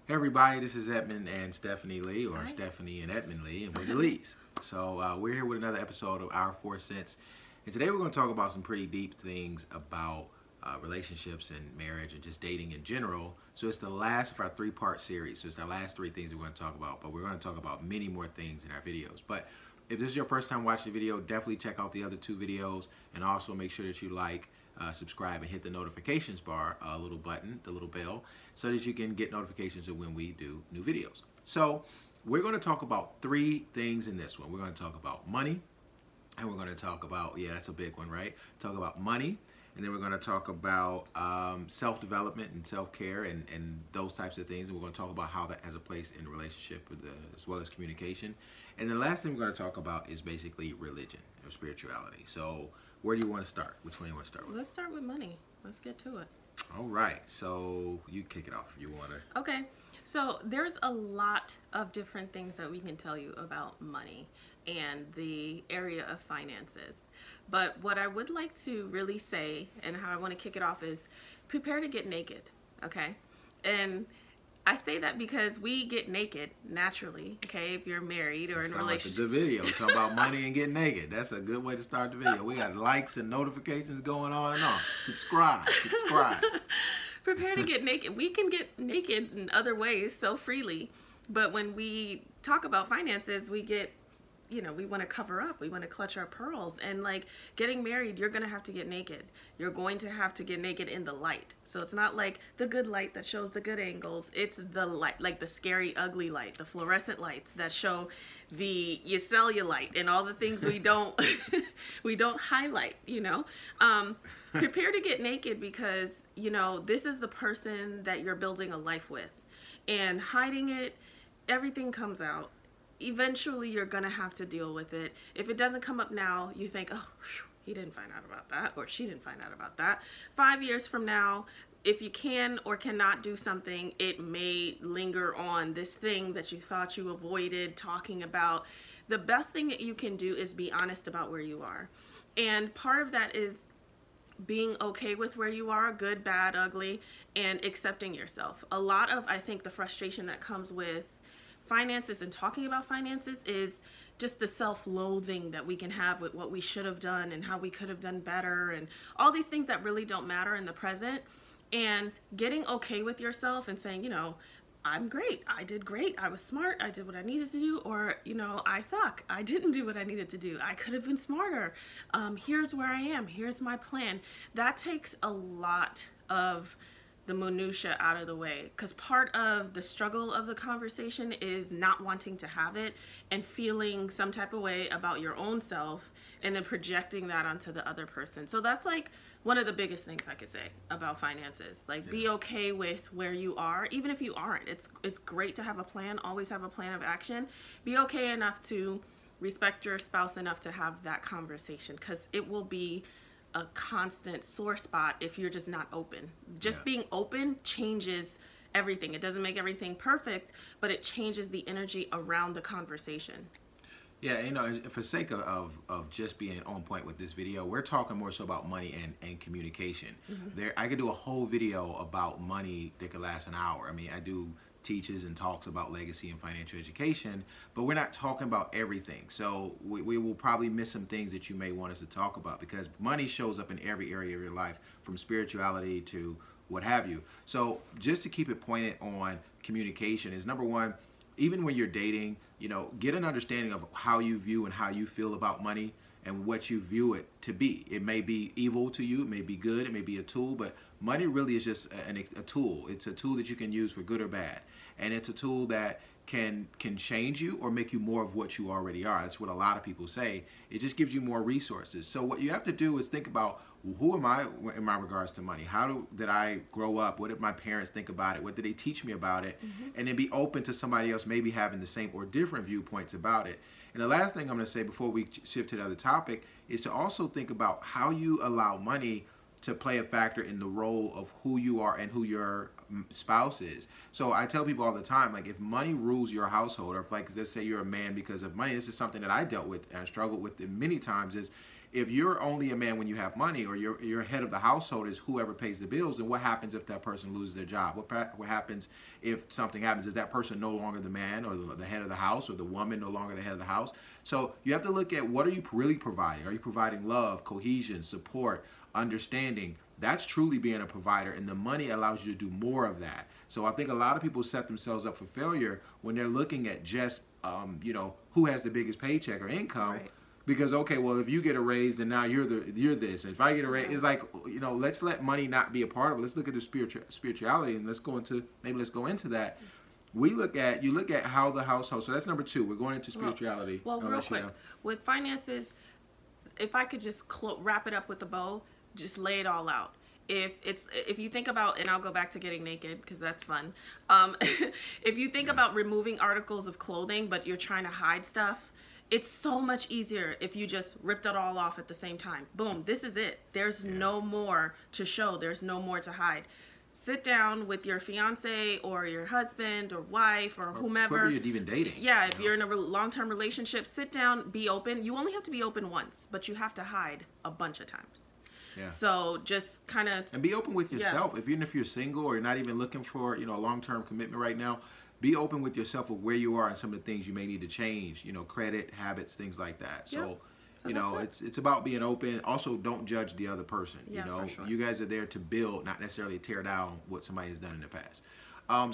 Hey everybody, this is Edmond and Stephanie Lee, or Hi. Stephanie and Edmond Lee, and we're the Lees. So we're here with another episode of Our 4 Cents, and today we're going to talk about some pretty deep things about relationships and marriage and just dating in general. So it's the last of our 3-part series, so it's the last 3 things we're going to talk about, but we're going to talk about many more things in our videos. But if this is your first time watching the video, definitely check out the other 2 videos, and also make sure that you like, subscribe, and hit the notifications bar, little button, the little bell, so that you can get notifications of when we do new videos. So we're going to talk about 3 things in this one. We're going to talk about money, and we're going to talk about, yeah, that's a big one, right? Talk about money, and then we're going to talk about self-development and self-care and those types of things. And we're going to talk about how that has a place in a relationship with as well as communication. And the last thing we're going to talk about is basically religion or spirituality. So where do you want to start? Which one do you want to start with? Let's start with money. Let's get to it. All right. So you kick it off if you want to. Okay. So there's a lot of different things that we can tell you about money and the area of finances. But what I would like to really say and how I want to kick it off is prepare to get naked. Okay. And I say that because we get naked naturally, okay, if you're married or in a relationship. Like a good video. Talk about money and getting naked. That's a good way to start the video. We got likes and notifications going on and on. Subscribe. Prepare to get naked. We can get naked in other ways so freely, but when we talk about finances, we get, we want to cover up. We want to clutch our pearls. And like getting married, you're going to have to get naked. You're going to have to get naked in the light. So it's not like the good light that shows the good angles. It's the light, like the scary, ugly light, the fluorescent lights that show the cellulite and all the things we don't, we don't highlight, Prepare to get naked because, this is the person that you're building a life with. And hiding it, everything comes out. Eventually you're gonna have to deal with it. If it doesn't come up now, you think, oh, he didn't find out about that, or she didn't find out about that. 5 years from now, if you can or cannot do something, it may linger on this thing that you thought you avoided talking about. The best thing that you can do is be honest about where you are. And part of that is being okay with where you are, good, bad, ugly, and accepting yourself. A lot of, I think, the frustration that comes with finances and talking about finances is just the self-loathing that we can have with what we should have done and how we could have done better and all these things that really don't matter in the present, and getting okay with yourself and saying, I'm great, I did great, I was smart, I did what I needed to do, or I suck, I didn't do what I needed to do, I could have been smarter, here's where I am, here's my plan. That takes a lot of the minutia out of the way, because part of the struggle of the conversation is not wanting to have it and feeling some type of way about your own self and then projecting that onto the other person. So that's like one of the biggest things I could say about finances. Like, be okay with where you are, even if you aren't. It's great to have a plan, always have a plan of action. Be okay enough to respect your spouse enough to have that conversation, because it will be a constant sore spot if you're just not open. Just being open changes everything. It doesn't make everything perfect, but it changes the energy around the conversation. Yeah, for sake of just being on point with this video, we're talking more so about money and communication. Mm-hmm. I could do a whole video about money that could last an hour. I mean, I do teaches and talks about legacy and financial education, but we're not talking about everything. So we will probably miss some things that you may want us to talk about, because money shows up in every area of your life, from spirituality to what have you. So just to keep it pointed on communication is number one. Even when you're dating, get an understanding of how you view and how you feel about money and what you view it to be. It may be evil to you, it may be good, it may be a tool, but money really is just a tool. It's a tool that you can use for good or bad. And it's a tool that can change you or make you more of what you already are. That's what a lot of people say. It just gives you more resources. So what you have to do is think about, who am I in my regards to money? How did I grow up? What did my parents think about it? What did they teach me about it? Mm-hmm. And then be open to somebody else maybe having the same or different viewpoints about it. And the last thing I'm going to say before we shift to the other topic is to also think about how you allow money to play a factor in the role of who you are and who your spouse is. So I tell people all the time, like, if money rules your household, or if, like, let's say you're a man because of money, this is something that I dealt with and struggled with many times, is if you're only a man when you have money, or your head of the household is whoever pays the bills, then what happens if that person loses their job? What happens if something happens? Is that person no longer the man or the head of the house, or the woman no longer the head of the house? So you have to look at, what are you really providing? Are you providing love, cohesion, support, understanding? That's truly being a provider, and the money allows you to do more of that. So I think a lot of people set themselves up for failure when they're looking at just, who has the biggest paycheck or income. Right. Because, okay, well, if you get a raise, then now you're this. And if I get a raise, it's like, let's let money not be a part of it. Let's look at the spirituality, and let's go into that. You look at how the household. So that's number 2. We're going into spirituality. Well, real quick, with finances, if I could just wrap it up with a bow, just lay it all out. If you think about, and I'll go back to getting naked because that's fun. If you think about removing articles of clothing, but you're trying to hide stuff, it's so much easier if you just ripped it all off at the same time. Boom, this is it. There's no more to show. There's no more to hide. Sit down with your fiance or your husband or wife or whomever. Whoever you're even dating. Yeah, if you're in a long-term relationship, sit down, be open. You only have to be open once, but you have to hide a bunch of times. Yeah. So just kind of... And be open with yourself. Even if you're single or you're not even looking for, a long-term commitment right now, be open with yourself of where you are and some of the things you may need to change, credit, habits, things like that. So, it's about being open. Also, don't judge the other person. For sure. You guys are there to build, not necessarily tear down what somebody has done in the past.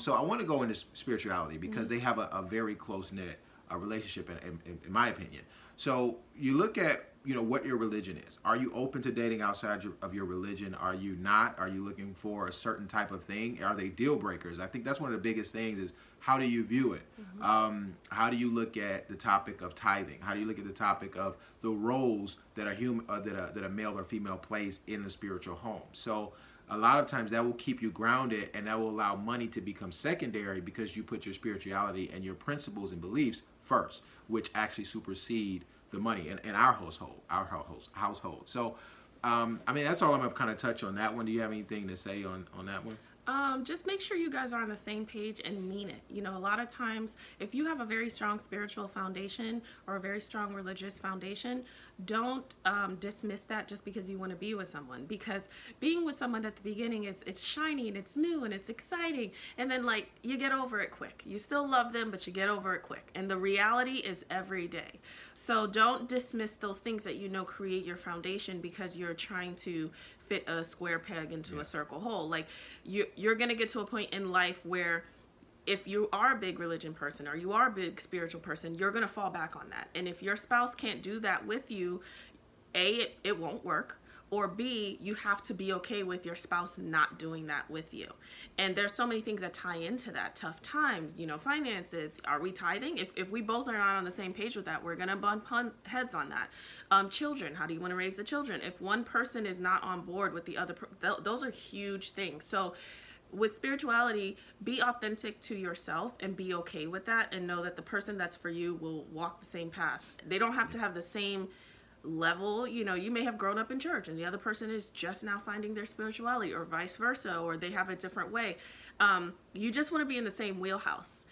So I want to go into spirituality because they have a very close-knit relationship, in my opinion. So you look at, what your religion is. Are you open to dating outside of your religion? Are you not? Are you looking for a certain type of thing? Are they deal breakers? I think that's one of the biggest things is, how do you view it? How do you look at the topic of tithing? How do you look at the topic of the roles that a male or female plays in the spiritual home? So a lot of times that will keep you grounded, and that will allow money to become secondary because you put your spirituality and your principles and beliefs first, which actually supersede the money in our household. So, that's all I'm going to kind of touch on that one. Do you have anything to say on that one? Just make sure you guys are on the same page and mean it. A lot of times, if you have a very strong spiritual foundation or a very strong religious foundation, don't dismiss that just because you want to be with someone. Because being with someone at the beginning it's shiny and it's new and it's exciting, and then you get over it quick. You still love them, but you get over it quick. And the reality is every day. So don't dismiss those things that create your foundation because you're trying to fit a square peg into a circle hole. You're gonna get to a point in life where if you are a big religion person or you are a big spiritual person, you're gonna fall back on that. And if your spouse can't do that with you, A, it won't work, or B, you have to be okay with your spouse not doing that with you. And there's so many things that tie into that. Tough times, finances. Are we tithing? If we both are not on the same page with that, we're going to bump heads on that. Children, how do you want to raise the children? If one person is not on board with the other, those are huge things. So with spirituality, be authentic to yourself and be okay with that, and know that the person that's for you will walk the same path. They don't have to have the same level. You may have grown up in church and the other person is just now finding their spirituality, or vice versa, or they have a different way. You just want to be in the same wheelhouse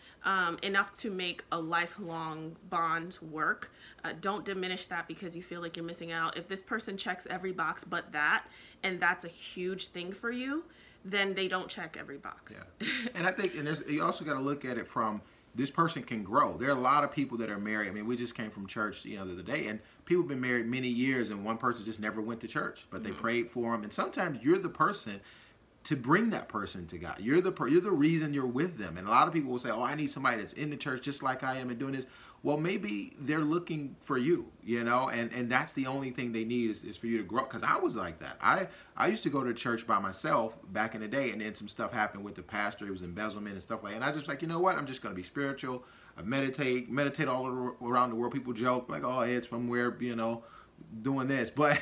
enough to make a lifelong bond work. Don't diminish that because you feel like you're missing out. If this person checks every box but that, and that's a huge thing for you, then they don't check every box. Yeah. And I think, you also got to look at it from, this person can grow. There are a lot of people that are married. We just came from church, the other day, and people have been married many years, and one person just never went to church, but they prayed for them. And sometimes you're the person to bring that person to God. You're the reason you're with them. And a lot of people will say, "Oh, I need somebody that's in the church just like I am and doing this." Well, maybe they're looking for you, and that's the only thing they need is for you to grow. Because I was like that. I used to go to church by myself back in the day, and then some stuff happened with the pastor. It was embezzlement and stuff like that. And I just you know what? I'm just going to be spiritual. I meditate all around the world. People joke like, "Oh, it's somewhere, doing this." But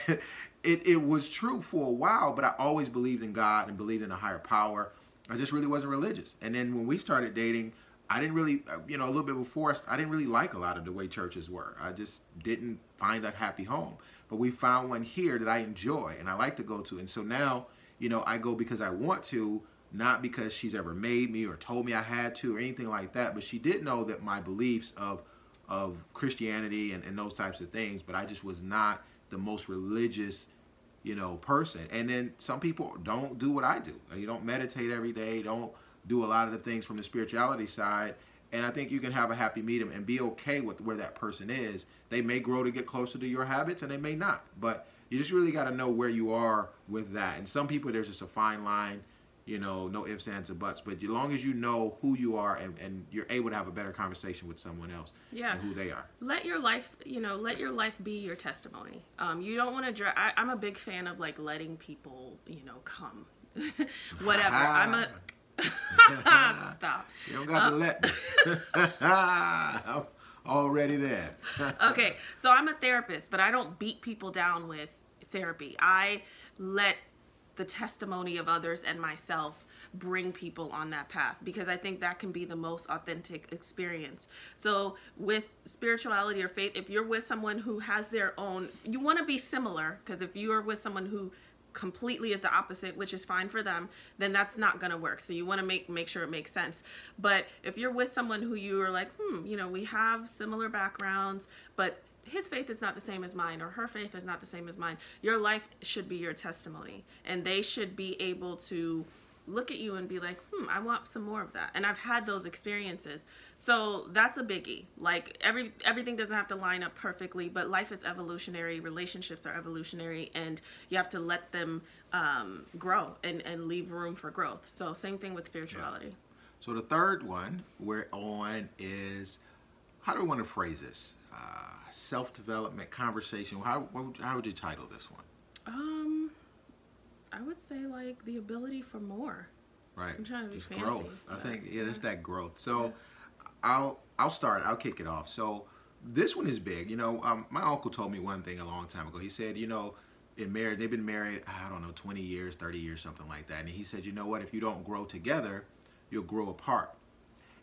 it was true for a while, but I always believed in God and believed in a higher power. I just really wasn't religious. And then when we started dating, I didn't really, a little bit before, I didn't really like a lot of the way churches were. I just didn't find a happy home. But we found one here that I enjoy and I like to go to. And so now, I go because I want to, not because she's ever made me or told me I had to or anything like that. But she did know that my beliefs of Christianity and those types of things, but I just was not the most religious, person. And then some people don't do what I do. You don't meditate every day, don't do a lot of the things from the spirituality side. And I think you can have a happy medium and be okay with where that person is. They may grow to get closer to your habits and they may not. But you just really got to know where you are with that. And some people, there's just a fine line, no ifs, ands, or buts. But as long as you know who you are and you're able to have a better conversation with someone else and who they are. Let your life, let your life be your testimony. You don't want to, I'm a big fan of like letting people, come. Whatever. Stop. You don't got to let me. I'm already there. Okay, so I'm a therapist, but I don't beat people down with therapy. I let the testimony of others and myself bring people on that path, because I think that can be the most authentic experience. So with spirituality or faith, if you're with someone who has their own, you want to be similar, because if you are with someone who completely is the opposite, which is fine for them, then that's not going to work. So you want to make sure it makes sense. But if you're with someone who you are like, we have similar backgrounds, but his faith is not the same as mine, or her faith is not the same as mine, your life should be your testimony, and they should be able to look at you and be like, I want some more of that. And I've had those experiences. So that's a biggie. Like everything doesn't have to line up perfectly, but life is evolutionary, relationships are evolutionary, and you have to let them grow and leave room for growth. So same thing with spirituality. Yeah. So the third one we're on is, how do we want to phrase this? Self-development conversation. How would you title this one? I would say like the ability for more. Right. I'm trying to be just fancy. Growth. I think it's that growth. So I'll I'll kick it off. So this one is big. My uncle told me one thing a long time ago. He said, in marriage, they've been married, 20 years, 30 years, something like that. And he said, you know what, if you don't grow together, you'll grow apart.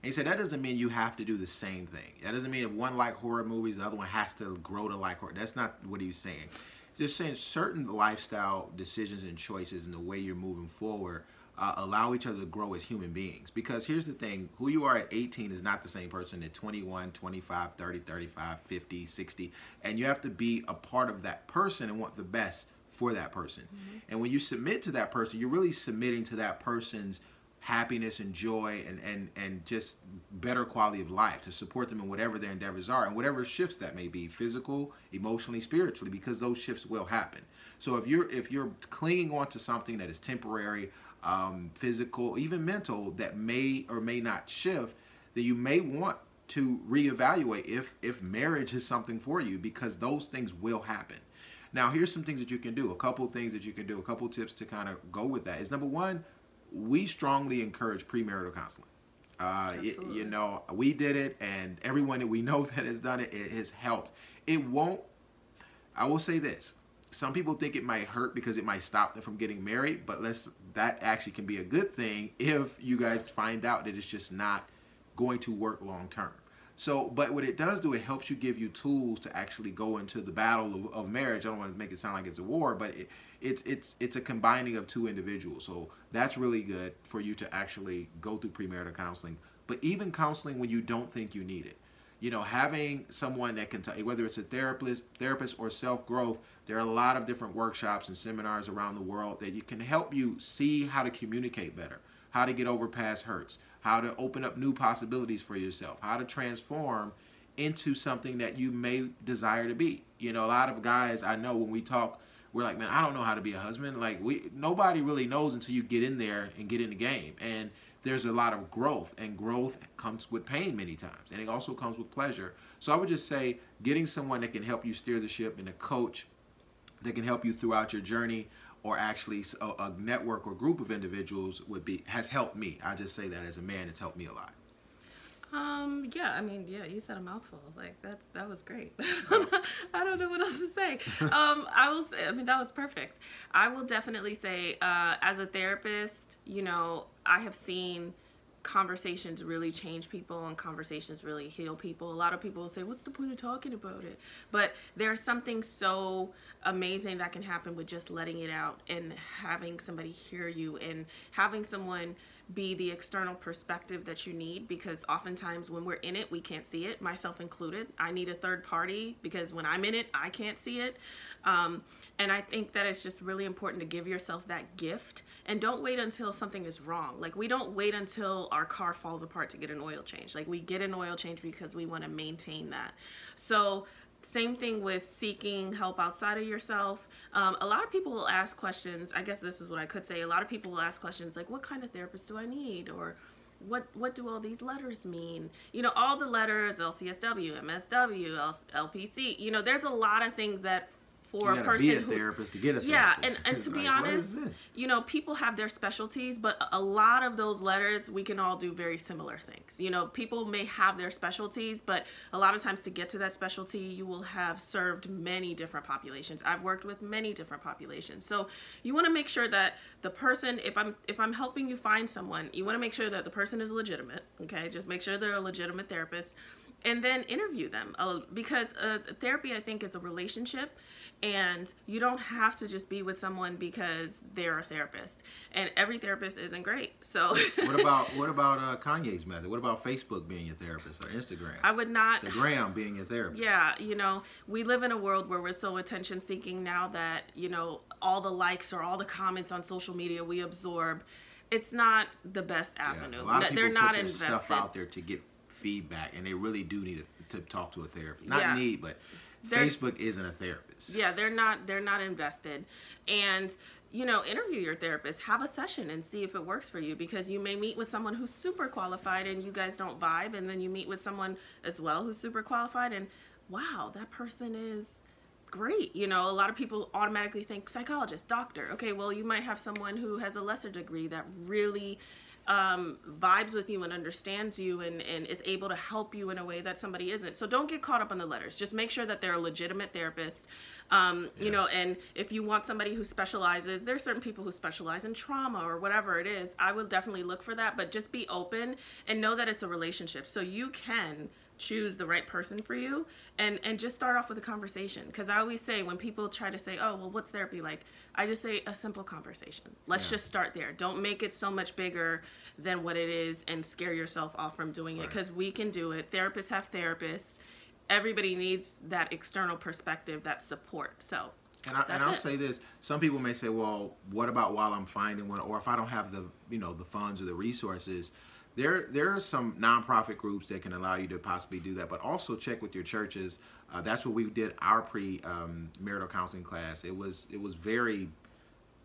And he said, that doesn't mean you have to do the same thing. That doesn't mean if one like horror movies, the other one has to grow to like horror. That's not what he was saying. Just saying certain lifestyle decisions and choices and the way you're moving forward allow each other to grow as human beings. Because here's the thing, who you are at 18 is not the same person at 21, 25, 30, 35, 50, 60. And you have to be a part of that person and want the best for that person. Mm-hmm. And when you submit to that person, you're really submitting to that person's happiness and joy and just better quality of life, to support them in whatever their endeavors are and whatever shifts that may be, physical, emotionally, spiritually, because those shifts will happen. So if you're clinging on to something that is temporary, physical, even mental, that may or may not shift, then you may want to reevaluate if marriage is something for you, because those things will happen. Now, here's some things that you can do. A couple things that you can do. A couple tips to kind of go with that is, number one, we strongly encourage premarital counseling. We did it, and everyone that we know that has done it, it has helped. I will say this. Some people think it might hurt because it might stop them from getting married, but that actually can be a good thing if you guys find out that it's just not going to work long term. So, but what it does do, it helps you, give you tools to actually go into the battle of marriage. I don't want to make it sound like it's a war, but it's a combining of two individuals. So that's really good for you to actually go through premarital counseling. But even counseling when you don't think you need it. Having someone that can tell you, whether it's a therapist or self-growth, there are a lot of different workshops and seminars around the world that you can help you see how to communicate better, how to get over past hurts, how to open up new possibilities for yourself, how to transform into something that you may desire to be. A lot of guys I know, when we talk, we're like, man, I don't know how to be a husband. Like, nobody really knows until you get in there and get in the game. And there's a lot of growth, and growth comes with pain many times, and it also comes with pleasure. So I would just say getting someone that can help you steer the ship, and a coach that can help you throughout your journey, or actually a network or group of individuals has helped me. I just say that as a man, it's helped me a lot. You said a mouthful. Like that was great. I don't know what else to say. I will say, that was perfect. I will definitely say, as a therapist, I have seen conversations really change people, and conversations really heal people. A lot of people will say, what's the point of talking about it? But there's something so amazing that can happen with just letting it out and having somebody hear you, and having someone be the external perspective that you need, because oftentimes when we're in it, we can't see it, myself included. I need a third party because when I'm in it, I can't see it. And I think that it's just really important to give yourself that gift, and don't wait until something is wrong. Like, we don't wait until our car falls apart to get an oil change. Like, we get an oil change because we want to maintain that. So same thing with seeking help outside of yourself. A lot of people will ask questions. I guess this is what I could say. A lot of people will ask questions like, what kind of therapist do I need? Or what do all these letters mean? You know, all the letters, LCSW, MSW, LPC, you know, there's a lot of things that for a person be a therapist to get a therapist. Yeah, and to be honest, you know, people have their specialties, but a lot of those letters, we can all do very similar things. You know, people may have their specialties, but a lot of times to get to that specialty, you will have served many different populations. I've worked with many different populations. So you want to make sure that the person, if I'm helping you find someone, you want to make sure that the person is legitimate, okay? Just make sure they're a legitimate therapist. And then interview them, because therapy, I think, is a relationship, and you don't have to just be with someone because they're a therapist. And every therapist isn't great. So what about Kanye's method? What about Facebook being your therapist, or Instagram? I would not. The gram being your therapist. Yeah, you know, we live in a world where we're so attention seeking now that, you know, all the likes or all the comments on social media we absorb. It's not the best avenue. Yeah, a lot of people they're not put their invested. stuff out there to get feedback, and they really do need to talk to a therapist. Not need, but Facebook isn't a therapist. Yeah, they're not invested. And, you know, interview your therapist, have a session and see if it works for you, because you may meet with someone who's super qualified and you guys don't vibe, and then you meet with someone as well who's super qualified and wow, that person is great. You know, a lot of people automatically think psychologist, doctor. Okay, well, you might have someone who has a lesser degree that really vibes with you and understands you and is able to help you in a way that somebody isn't. So don't get caught up on the letters. Just make sure that they're a legitimate therapist. You know, and if you want somebody who specializes, there's certain people who specialize in trauma or whatever it is. I will definitely look for that, but just be open and know that it's a relationship. So you can choose the right person for you, and just start off with a conversation. Because I always say, when people try to say, oh, well, what's therapy like? I just say a simple conversation. Let's just start there. Don't make it so much bigger than what it is and scare yourself off from doing it, because we can do it. Therapists have therapists. Everybody needs that external perspective, that support. So I'll say this. Some people may say, well, what about while I'm finding one, or if I don't have the, you know, the funds or the resources? There are some nonprofit groups that can allow you to possibly do that, but also check with your churches. That's what we did our pre-marital counseling class. It was very,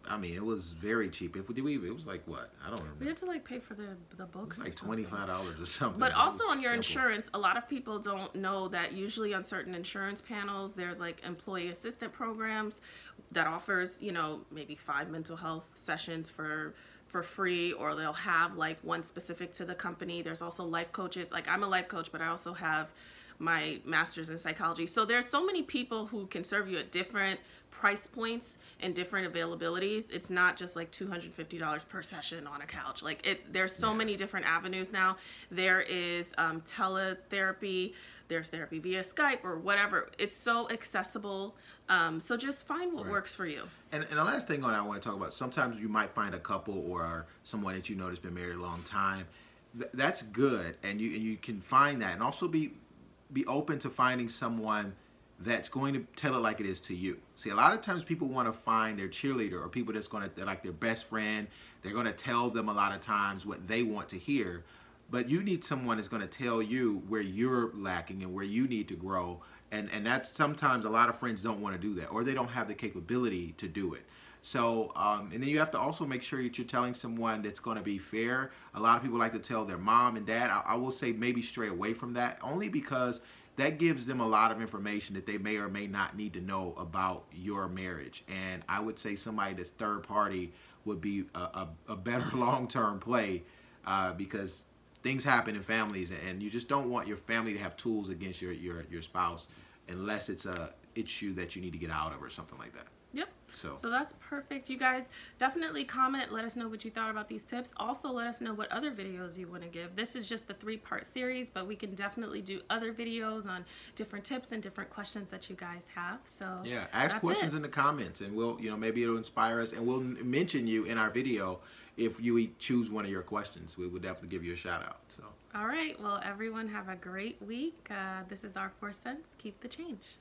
I mean, it was very cheap. It was like what? I don't remember. We had to like pay for the books. It was like $25 or something. But also on your insurance, a lot of people don't know that usually on certain insurance panels, there's like employee assistant programs that offers, you know, maybe 5 mental health sessions for free, or they'll have like one specific to the company. There's also life coaches. Like, I'm a life coach, but I also have my master's in psychology. So there's so many people who can serve you at different price points and different availabilities. It's not just like $250 per session on a couch. Like, there's so many different avenues now. There is teletherapy. There's therapy via Skype or whatever. It's so accessible. So just find what works for you. And the last thing I want to talk about, sometimes you might find a couple or someone that you know that's been married a long time. That's good, and you can find that, and also be open to finding someone that's going to tell it like it is to you. See, a lot of times people want to find their cheerleader, or people they're like their best friend. They're going to tell them a lot of times what they want to hear. But you need someone that's going to tell you where you're lacking and where you need to grow. And that's sometimes a lot of friends don't want to do that, or they don't have the capability to do it. So, and then you have to also make sure that you're telling someone that's going to be fair. A lot of people like to tell their mom and dad. I will say maybe stray away from that, only because that gives them a lot of information that they may or may not need to know about your marriage. And I would say somebody that's third party would be a better long-term play, because things happen in families, and you just don't want your family to have tools against your spouse unless it's a issue that you need to get out of or something like that. Yep. So that's perfect. You guys definitely comment. Let us know what you thought about these tips. Also, let us know what other videos you want to give. This is just the 3-part series, but we can definitely do other videos on different tips and different questions that you guys have. So yeah, ask questions in the comments, and we'll, maybe it'll inspire us, and we'll mention you in our video if you choose one of your questions, we would definitely give you a shout out. So. All right. Well, everyone have a great week. This is our 4 cents. Keep the change.